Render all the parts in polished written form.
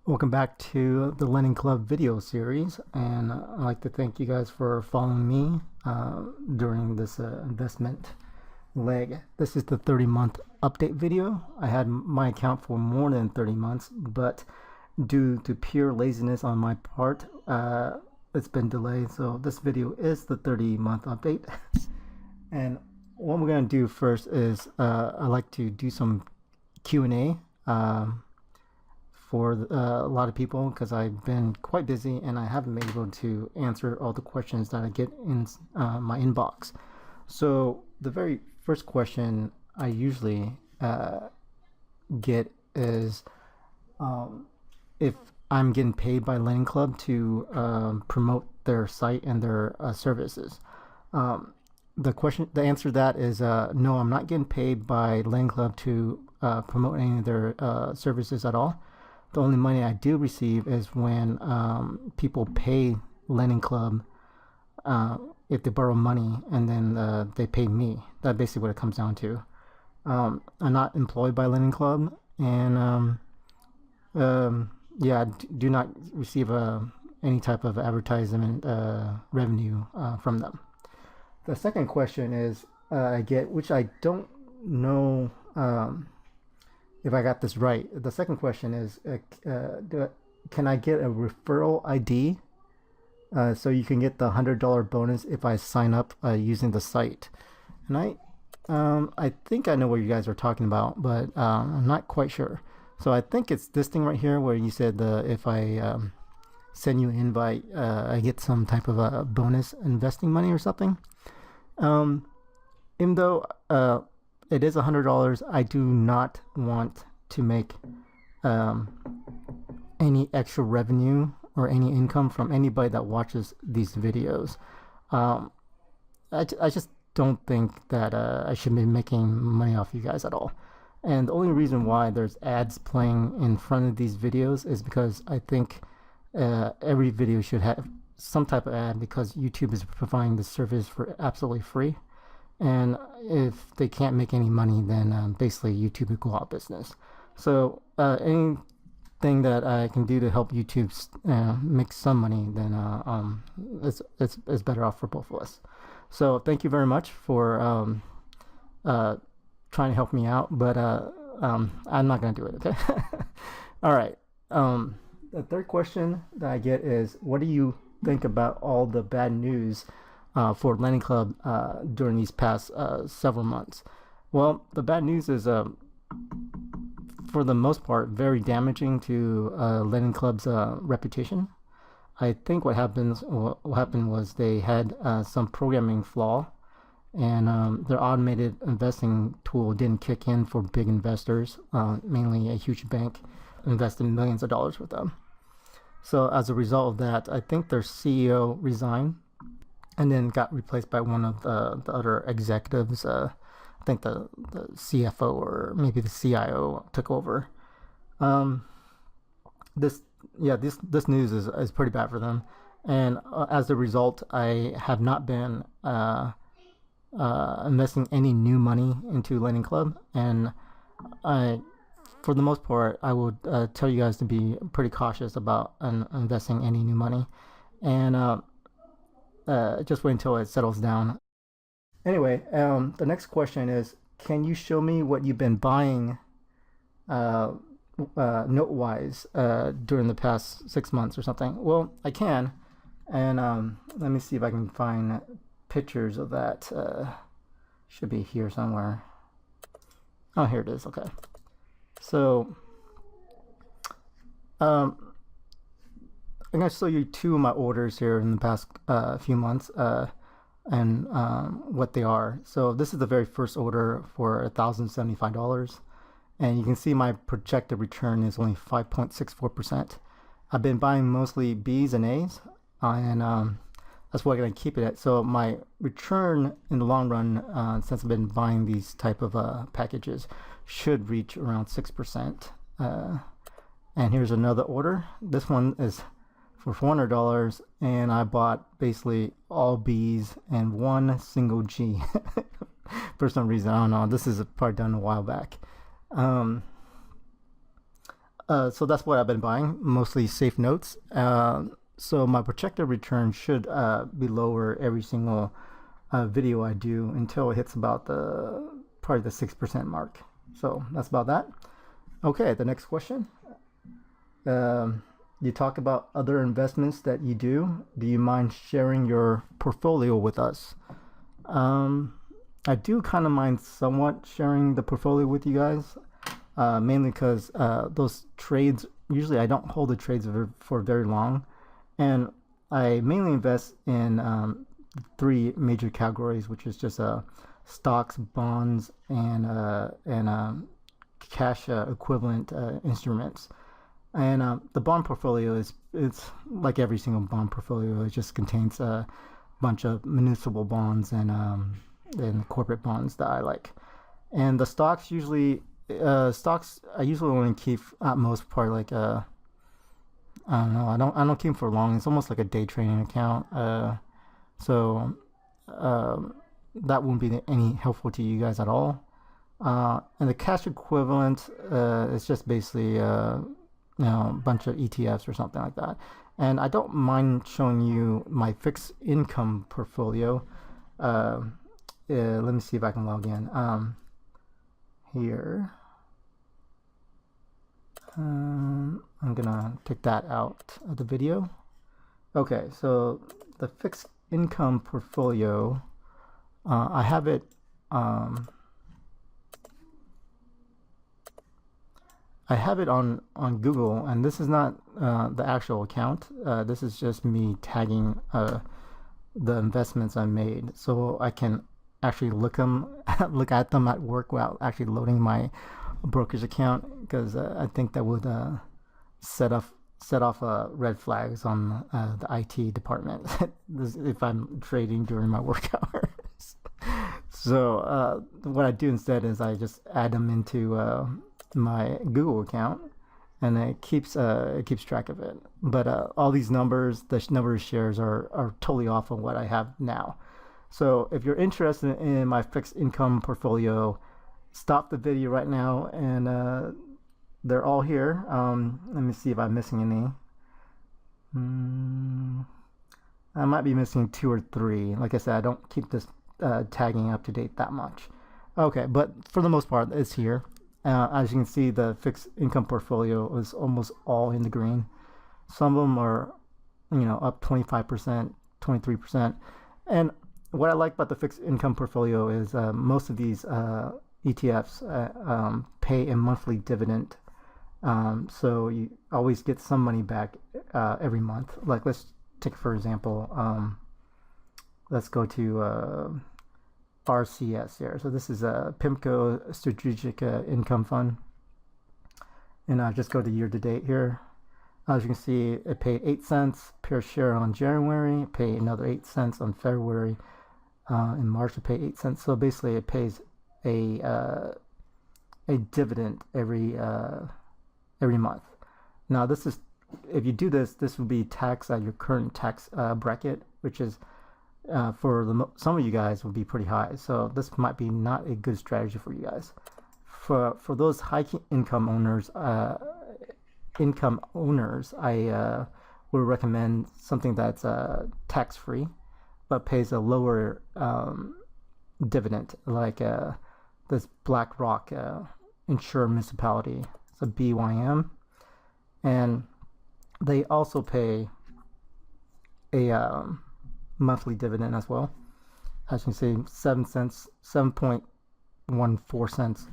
Welcome back to the Lending Club video series, and I'd like to thank you guys for following me during this investment leg. This is the 30-month update video. I had my account for more than 30 months, but due to pure laziness on my part, it's been delayed. So this video is the 30-month update. And what we're going to do first is I'd like to do some Q&A. For a lot of people, because I've been quite busy and I haven't been able to answer all the questions that I get in my inbox. So the very first question I usually get is if I'm getting paid by Lending Club to promote their site and their services. The answer to that is no, I'm not getting paid by Lending Club to promote any of their services at all. The only money I do receive is when people pay Lending Club if they borrow money, and then they pay me. That's basically what it comes down to. I'm not employed by Lending Club, and yeah, I do not receive any type of advertisement revenue from them. The second question is I get, which I don't know if I got this right. The second question is, can I get a referral ID so you can get the $100 bonus if I sign up using the site? And I think I know what you guys are talking about, but I'm not quite sure. So I think it's this thing right here where you said if I send you an invite, I get some type of a bonus investing money or something. Even though it is $100, I do not want to make any extra revenue or any income from anybody that watches these videos. I just don't think that I should be making money off you guys at all. And the only reason why there's ads playing in front of these videos is because I think every video should have some type of ad, because YouTube is providing the service for absolutely free. And if they can't make any money, then basically YouTube will go out of business. So anything that I can do to help YouTube make some money, then it's better off for both of us. So thank you very much for trying to help me out, but I'm not going to do it, okay? All right. The third question that I get is, what do you think about all the bad news for Lending Club during these past several months? Well, the bad news is, for the most part, very damaging to Lending Club's reputation. I think what happened was they had some programming flaw, and their automated investing tool didn't kick in for big investors, mainly a huge bank invested millions of dollars with them. So as a result of that, I think their CEO resigned and then got replaced by one of the other executives. I think the CFO or maybe the CIO took over. This news is pretty bad for them, and as a result, I have not been investing any new money into Lending Club, and for the most part, I would tell you guys to be pretty cautious about investing any new money, and just wait until it settles down. Anyway, the next question is, can you show me what you've been buying note-wise during the past 6 months or something? Well, I can, and let me see if I can find pictures of that. Should be here somewhere. Oh, here it is. Okay. So I'm going to show you two of my orders here in the past few months and what they are. So this is the very first order for $1,075, and you can see my projected return is only 5.64%. I've been buying mostly B's and A's, and that's what I'm going to keep it at. So my return in the long run, since I've been buying these type of packages, should reach around 6%. And here's another order. This one is for $400, and I bought basically all B's and one single G. For some reason, I don't know. This is probably done a while back. So that's what I've been buying, mostly safe notes. So my projected return should be lower every single video I do until it hits about probably the 6% mark. So that's about that. Okay, the next question. You talk about other investments that you do. Do you mind sharing your portfolio with us? I do kind of mind somewhat sharing the portfolio with you guys, mainly because those trades, usually I don't hold the trades for very long. And I mainly invest in three major categories, which is just stocks, bonds, and cash equivalent instruments. And the bond portfolio it's like every single bond portfolio. It just contains a bunch of municipal bonds and corporate bonds that I like. And the stocks stocks I usually only keep at most part like I don't know. I don't keep them for long. It's almost like a day trading account. So that won't be any helpful to you guys at all. And the cash equivalent is just basically a bunch of ETFs or something like that. And I don't mind showing you my fixed income portfolio. Let me see if I can log in. Here. I'm gonna take that out of the video. Okay, so the fixed income portfolio, I have it. I have it on Google, and this is not the actual account. This is just me tagging the investments I made, so I can actually look at them at work while actually loading my brokerage account, because I think that would set off red flags on the IT department if I'm trading during my work hours. So what I do instead is I just add them into my Google account, and it keeps track of it. But all these numbers, the number of shares are totally off of what I have now. So if you're interested in my fixed income portfolio, stop the video right now, and they're all here. Let me see if I'm missing any. I might be missing 2 or 3. Like I said, I don't keep this tagging up to date that much. Okay, but for the most part, it's here. As you can see, the fixed income portfolio is almost all in the green. Some of them are, up 25%, 23%. And what I like about the fixed income portfolio is most of these ETFs pay a monthly dividend. So you always get some money back every month. Like, let's take, for example, let's go to RCS here. So this is a PIMCO Strategic Income Fund. And I just go to year to date here. As you can see, it paid 8 cents per share on January, it paid another 8 cents on February. In March, it paid 8 cents. So basically, it pays a dividend every month. Now, this is, if you do this will be taxed at your current tax bracket, which is for some of you guys would be pretty high. So this might be not a good strategy for you guys. For those high income owners, I would recommend something that's tax free, but pays a lower dividend, like this BlackRock Insured Municipality. It's a BYM, and they also pay a monthly dividend as well. As you can see, 7.14 cents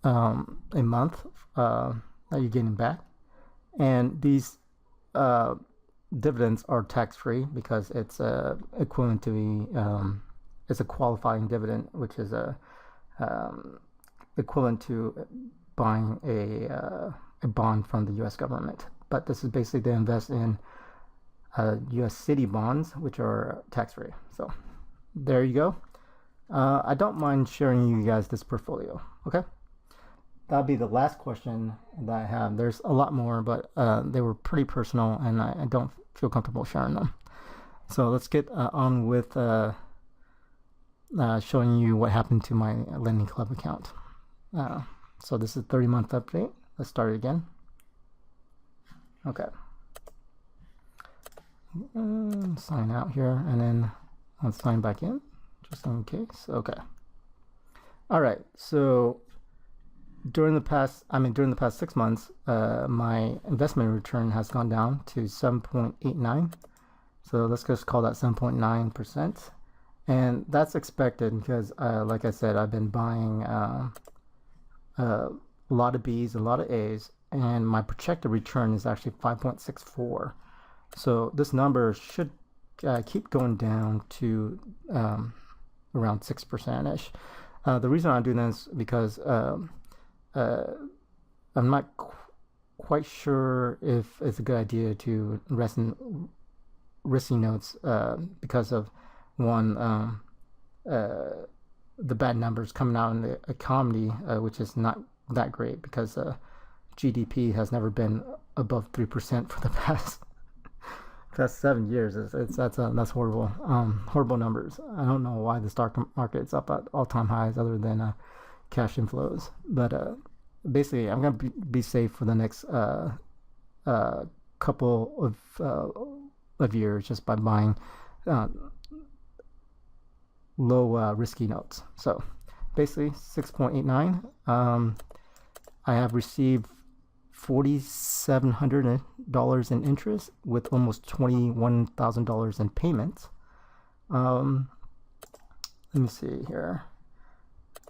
a month that you're getting back. And these dividends are tax-free because it's equivalent to it's a qualifying dividend, which is equivalent to buying a bond from the U.S. government. But this is basically to invest in U.S. city bonds, which are tax-free. So there you go. I don't mind sharing you guys this portfolio. Okay, that'll be the last question that I have. There's a lot more, but they were pretty personal, and I don't feel comfortable sharing them. So let's get on with showing you what happened to my Lending Club account. So this is a 30-month update. let's start it again. Okay. Sign out here, and then let's sign back in, just in case. Okay. All right. So during the past 6 months, my investment return has gone down to 7.89. So let's just call that 7.9%. And that's expected because, like I said, I've been buying a lot of Bs, a lot of As, and my projected return is actually 5.64. So this number should keep going down to around 6%-ish. The reason I'm doing this is because I'm not quite sure if it's a good idea to invest in risky notes because of one, the bad numbers coming out in the economy, which is not that great because GDP has never been above 3% for the past 7 years. That's horrible. Horrible numbers. I don't know why the stock market's up at all-time highs other than cash inflows. But basically, I'm gonna be safe for the next couple of years just by buying low risky notes. So basically 6.89. I have received $4,700 in interest with almost $21,000 in payments. Let me see here.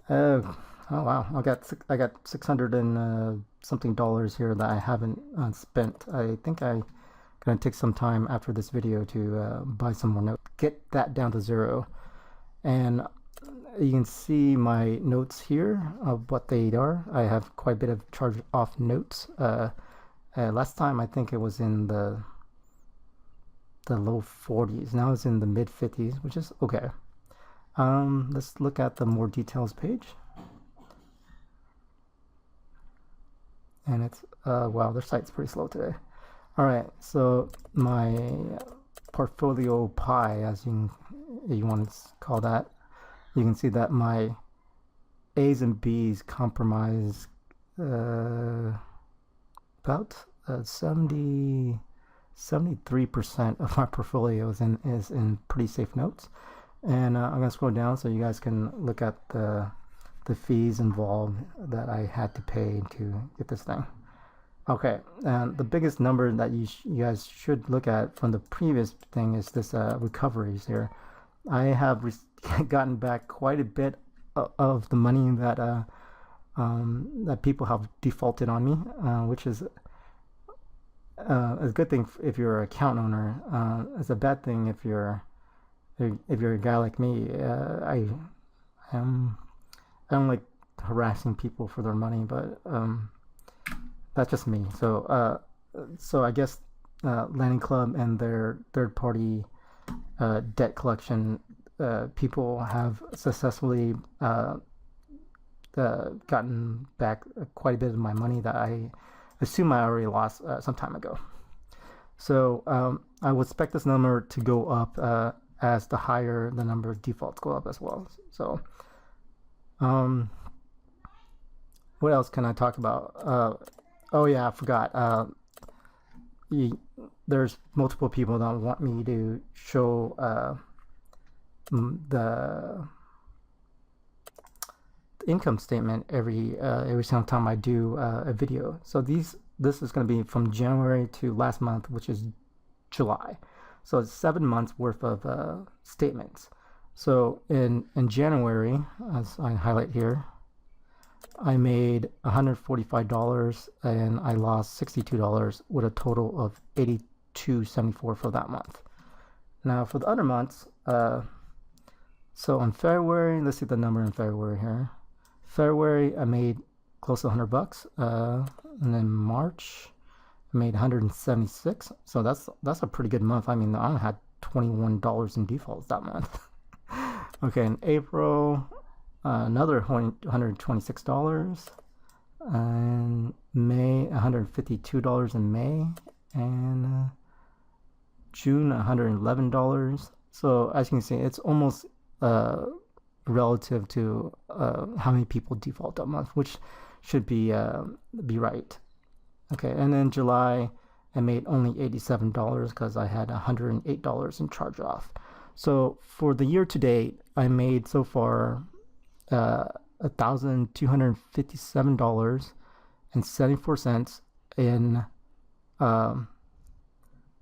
Oh wow, I got 600 and something dollars here that I haven't spent. I think I'm gonna take some time after this video to buy some more notes, get that down to zero. And you can see my notes here of what they are. I have quite a bit of charge off notes. Last time I think it was in the low 40s. Now it's in the mid 50s, which is okay. Let's look at the more details page. And it's wow, their site's pretty slow today. All right, so my portfolio pie, as you want to call that, you can see that my A's and B's comprise about 73% of my portfolio is in pretty safe notes. And I'm gonna scroll down so you guys can look at the fees involved that I had to pay to get this thing. Okay, and the biggest number that you guys should look at from the previous thing is this recoveries here. I have gotten back quite a bit of the money that that people have defaulted on me, which is a good thing if you're an account owner. It's a bad thing if you're a guy like me. I don't like harassing people for their money, but that's just me. So I guess Landing Club and their third-party debt collection people have successfully gotten back quite a bit of my money that I assume I already lost some time ago. So I would expect this number to go up as the higher the number of defaults go up as well. So what else can I talk about? Oh yeah, I forgot. There's multiple people that want me to show the income statement every single time I do a video. So this is going to be from January to last month, which is July. So it's 7 months worth of statements. So in January, as I highlight here, I made $145 and I lost $62 with a total of $82.74 for that month. Now for the other months, so in February, let's see the number in February here. February, I made close to $100, and then March, I made $176. So that's a pretty good month. I mean, I only had $21 in defaults that month. Okay, in April, another $126, and May, $152 in May, and June, $111. So as you can see, it's almost relative to how many people default that month, which should be right. Okay, and then July I made only $87 because I had $108 in charge off. So for the year to date, I made so far $1,257.74 in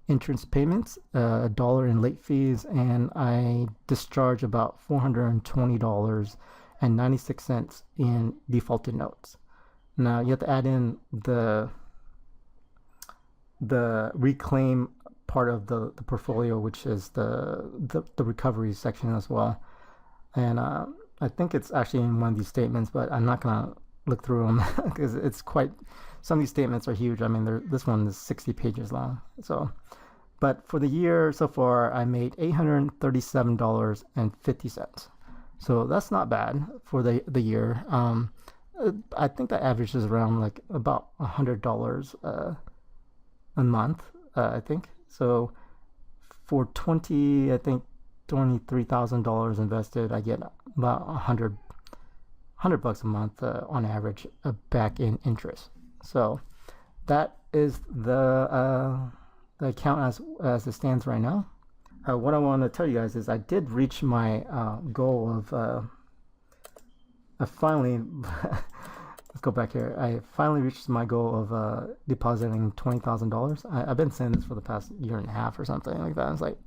entrance payments, $1 in late fees, and I discharge about $420.96 in defaulted notes. Now you have to add in the reclaim part of the portfolio, which is the recovery section as well. And I think it's actually in one of these statements, but I'm not gonna look through them because it's quite. Some of these statements are huge. I mean, this one is 60 pages long. So, but for the year so far, I made $837.50. So that's not bad for the year. I think that averages around like about $100 a month. I think so. For $23,000 invested, I get about $100 bucks a month on average back in interest. So that is the account as it stands right now. What I want to tell you guys is I did reach my goal of finally. Let's go back here. I finally reached my goal of depositing $20,000. I've been saying this for the past year and a half or something like that. I was like,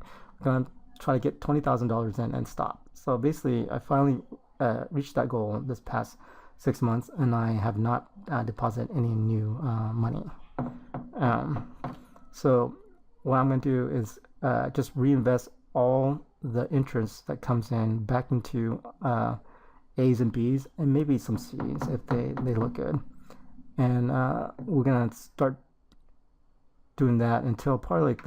I'm gonna try to get $20,000 in and stop. So basically, I finally reached that goal this past 6 months, and I have not deposited any new money. So what I'm going to do is just reinvest all the interest that comes in back into A's and B's, and maybe some C's if they look good. And we're going to start doing that until probably like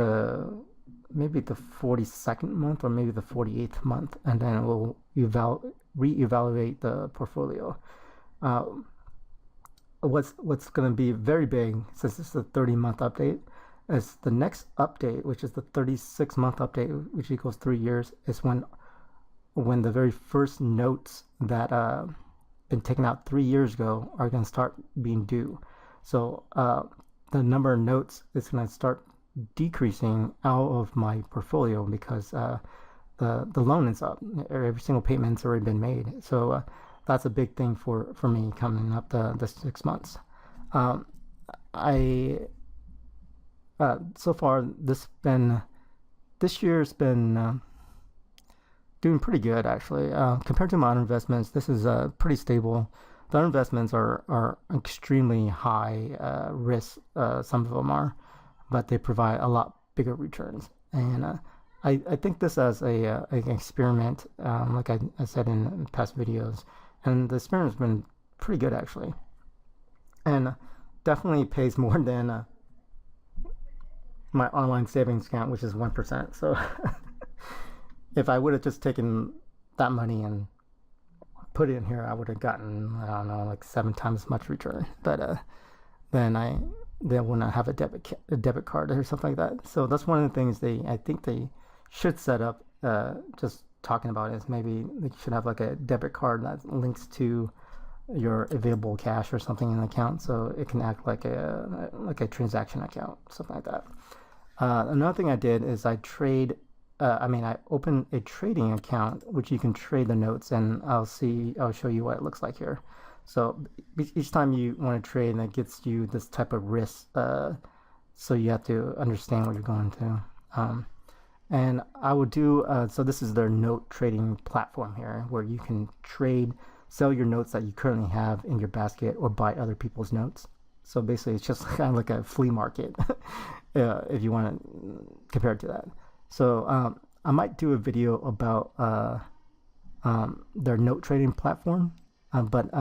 maybe the 42nd month or maybe the 48th month, and then we'll reevaluate the portfolio. What's going to be very big, since this is a 30-month update, is the next update, which is the 36-month update, which equals 3 years, is when the very first notes that been taken out 3 years ago are going to start being due. So the number of notes is going to start decreasing out of my portfolio because the loan is up. Every single payment's already been made. So that's a big thing for me coming up the 6 months. So far this year's been doing pretty good actually. Compared to my other investments, this is pretty stable. The other investments are extremely high risk. Some of them are, but they provide a lot bigger returns. And I think this as an experiment, like I said in past videos, and the experiment's been pretty good actually, and definitely pays more than my online savings account, which is 1%. So if I would have just taken that money and put it in here, I would have gotten, I don't know, like 7 times as much return. But then I wouldn't have a debit card or something like that. So that's one of the things I think they should set up. Just talking about it, is maybe they should have like a debit card that links to your available cash or something in the account, so it can act like a transaction account, something like that. Another thing I did is I opened a trading account, which you can trade the notes, and I'll show you what it looks like here. So each time you want to trade, that gets you this type of risk, so you have to understand what you're going to. And I would do, so this is their note trading platform here, where you can sell your notes that you currently have in your basket, or buy other people's notes. So basically it's just kind of like a flea market, if you want to compare it to that. So I might do a video about their note trading platform, but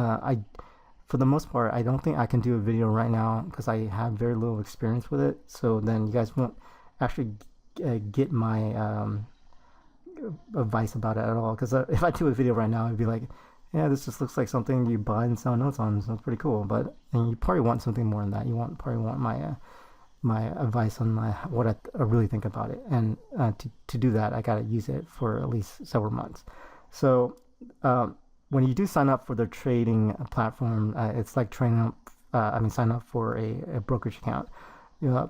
for the most part, I don't think I can do a video right now because I have very little experience with it. So then you guys won't actually get my advice about it at all. Because if I do a video right now, I'd be like, yeah, this just looks like something you buy and sell notes on, so it's pretty cool. But and you probably want something more than that. You probably want my advice on what I really think about it. And to do that, I got to use it for at least several months. So the when you do sign up for the trading platform, it's like sign up for a brokerage account.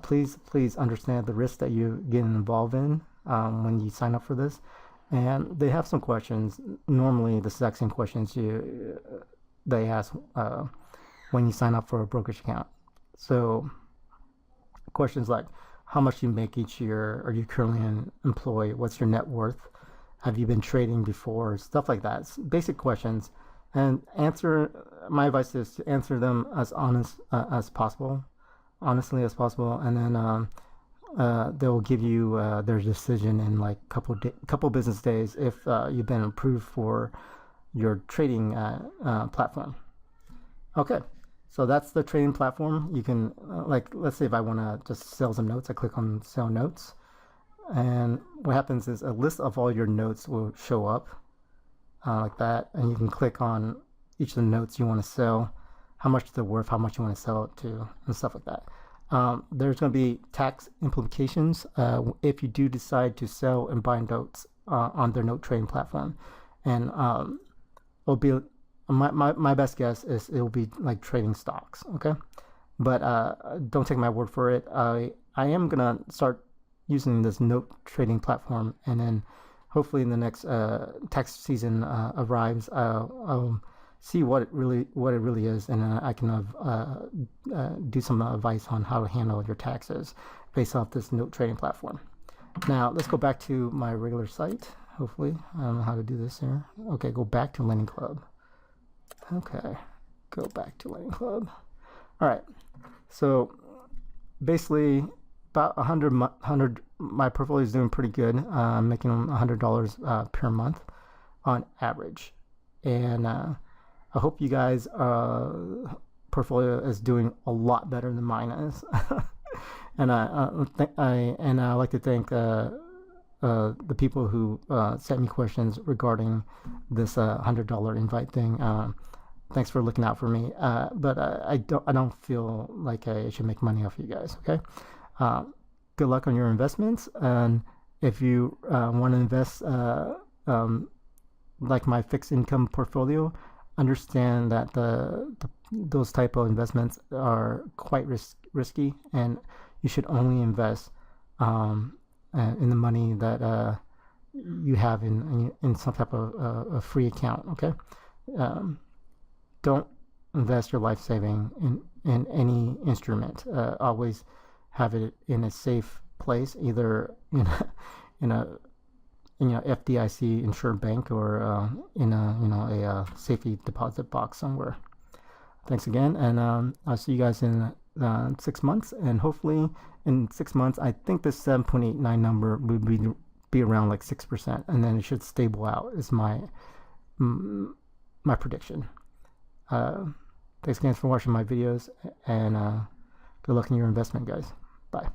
Please understand the risk that you get involved in when you sign up for this. And they have some questions. Normally, the exact same questions they ask when you sign up for a brokerage account. So questions like, how much do you make each year? Are you currently an employee? What's your net worth? Have you been trading before? Stuff like that. It's basic questions. And my advice is to answer them as honestly as possible. And then they'll give you their decision in like couple business days if you've been approved for your trading platform. Okay, so that's the trading platform. You can let's say if I want to just sell some notes, I click on sell notes, and what happens is a list of all your notes will show up like that, and you can click on each of the notes you want to sell, how much they're worth, how much you want to sell it to, and stuff like that. There's going to be tax implications if you do decide to sell and buy notes on their note trading platform, and it'll be my best guess is it'll be like trading stocks. Okay, but don't take my word for it. I am gonna start using this note trading platform, and then hopefully in the next tax season arrives, I'll see what it really is, and I can do some advice on how to handle your taxes based off this note trading platform. Now let's go back to my regular site. Hopefully, I don't know how to do this here. Okay, go back to Lending Club. Okay, go back to Lending Club. All right, so basically about 100 my portfolio is doing pretty good. I'm making $100 per month on average, and I hope you guys portfolio is doing a lot better than mine is. And I like to thank the people who sent me questions regarding this $100 invite thing. Thanks for looking out for me. But I don't feel like I should make money off you guys. Okay. Good luck on your investments. And if you want to invest like my fixed income portfolio, understand that those type of investments are quite risky, and you should only invest in the money that you have in some type of a free account. Okay, don't invest your life saving in any instrument. Always have it in a safe place, either in a FDIC insured bank or in a safety deposit box somewhere. Thanks again, and I'll see you guys in 6 months, and hopefully in 6 months I think the 7.89 number would be around like 6%, and then it should stable out is my prediction. Thanks again for watching my videos, and good luck in your investment, guys. Bye.